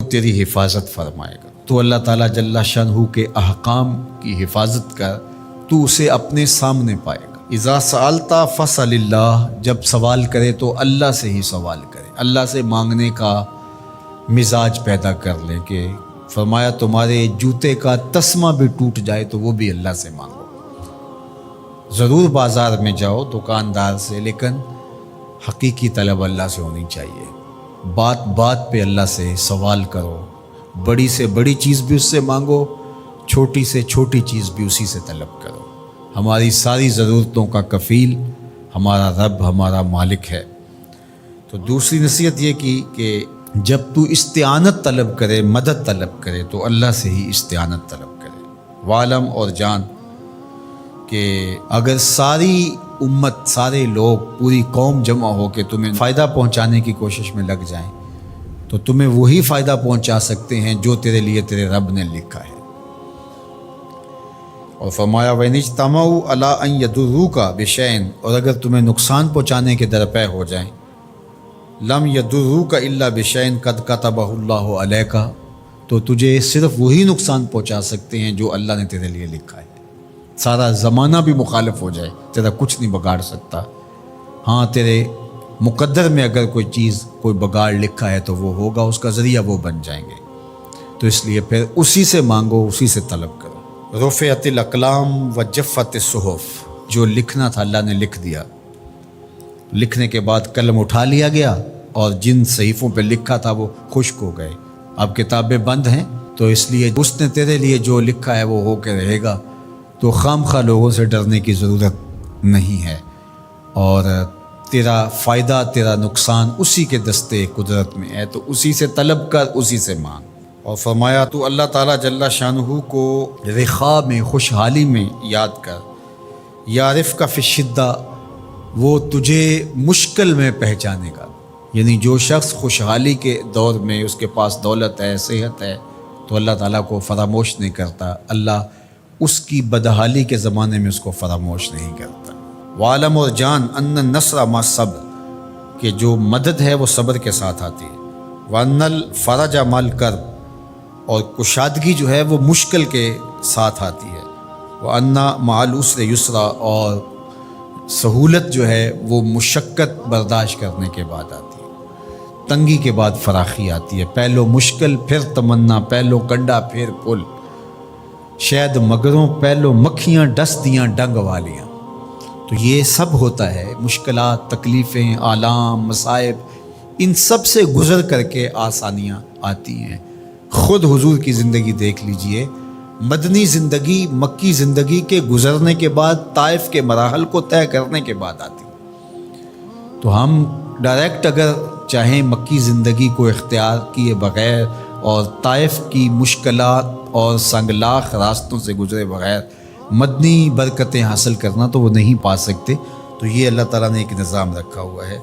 تیری حفاظت فرمائے گا۔ تو اللہ تعالیٰ جل شانہ کے احکام کی حفاظت کر، تو اسے اپنے سامنے پائے گا۔ اذا سألت فاسأل اللہ، جب سوال کرے تو اللہ سے ہی سوال کرے، اللہ سے مانگنے کا مزاج پیدا کر لے کہ فرمایا تمہارے جوتے کا تسمہ بھی ٹوٹ جائے تو وہ بھی اللہ سے مانگو۔ ضرور بازار میں جاؤ دکاندار سے، لیکن حقیقی طلب اللہ سے ہونی چاہیے۔ بات بات پہ اللہ سے سوال کرو، بڑی سے بڑی چیز بھی اس سے مانگو، چھوٹی سے چھوٹی چیز بھی اسی سے طلب کرو۔ ہماری ساری ضرورتوں کا کفیل ہمارا رب، ہمارا مالک ہے۔ تو دوسری نصیحت یہ کی کہ جب تو استعانت طلب کرے، مدد طلب کرے تو اللہ سے ہی استعانت طلب کرے۔ وعلم، اور جان کہ اگر ساری امت، سارے لوگ، پوری قوم جمع ہو کے تمہیں فائدہ پہنچانے کی کوشش میں لگ جائیں تو تمہیں وہی فائدہ پہنچا سکتے ہیں جو تیرے لیے تیرے رب نے لکھا ہے۔ اور فرمایا وَإِنِ اجْتَمَعُوا عَلَىٰ أَن يَضُرُّوكَ بِشَيْءٍ، اور اگر تمہیں نقصان پہنچانے کے درپے ہو جائیں، لَمْ يَضُرُّوكَ إِلَّا بِشَيْءٍ قَدْ كَتَبَهُ اللَّهُ عَلَيْكَ، تو تجھے صرف وہی نقصان پہنچا سکتے ہیں جو اللہ نے تیرے لیے لکھا ہے۔ سارا زمانہ بھی مخالف ہو جائے، تیرا کچھ نہیں بگاڑ سکتا۔ ہاں تیرے مقدر میں اگر کوئی چیز، کوئی بگاڑ لکھا ہے تو وہ ہوگا، اس کا ذریعہ وہ بن جائیں گے۔ تو اس لیے پھر اسی سے مانگو، اسی سے طلب کرو۔ رفعت الاقلام وجفت الصحف، جو لکھنا تھا اللہ نے لکھ دیا، لکھنے کے بعد قلم اٹھا لیا گیا اور جن صحیفوں پہ لکھا تھا وہ خشک ہو گئے۔ اب کتابیں بند ہیں، تو اس لیے اس نے تیرے لیے جو لکھا ہے وہ ہو کے رہے گا، تو خام خواہ لوگوں سے ڈرنے کی ضرورت نہیں ہے، اور تیرا فائدہ، تیرا نقصان اسی کے دستے قدرت میں ہے، تو اسی سے طلب کر، اسی سے مانگ۔ اور فرمایا تو اللہ تعالیٰ جل شانہ کو رخاء میں، خوشحالی میں یاد کر، یعرف کا فی الشدہ، وہ تجھے مشکل میں پہچانے گا۔ یعنی جو شخص خوشحالی کے دور میں اس کے پاس دولت ہے، صحت ہے، تو اللہ تعالیٰ کو فراموش نہیں کرتا، اللہ اس کی بدحالی کے زمانے میں اس کو فراموش نہیں کرتا۔ وعلم، اور جان، ان النصر مع الصبر، کہ جو مدد ہے وہ صبر کے ساتھ آتی ہے۔ وان الفرج مع الکرب، اور کشادگی جو ہے وہ مشکل کے ساتھ آتی ہے۔ وان مع العسر یسرا، اور سہولت جو ہے وہ مشقت برداشت کرنے کے بعد آتی ہے، تنگی کے بعد فراخی آتی ہے۔ پہلو مشکل پھر تمنا، پہلو کنڈا پھر پل، شاید مگروں پہلو مکھیاں ڈس دیاں ڈنگ والیاں۔ تو یہ سب ہوتا ہے، مشکلات، تکلیفیں، آلام، مصائب، ان سب سے گزر کر کے آسانیاں آتی ہیں۔ خود حضور کی زندگی دیکھ لیجئے، مدنی زندگی مکی زندگی کے گزرنے کے بعد، طائف کے مراحل کو طے کرنے کے بعد آتی۔ تو ہم ڈائریکٹ اگر چاہیں مکی زندگی کو اختیار کیے بغیر اور طائف کی مشکلات اور سنگلاخ راستوں سے گزرے بغیر مدنی برکتیں حاصل کرنا، تو وہ نہیں پا سکتے۔ تو یہ اللہ تعالیٰ نے ایک نظام رکھا ہوا ہے۔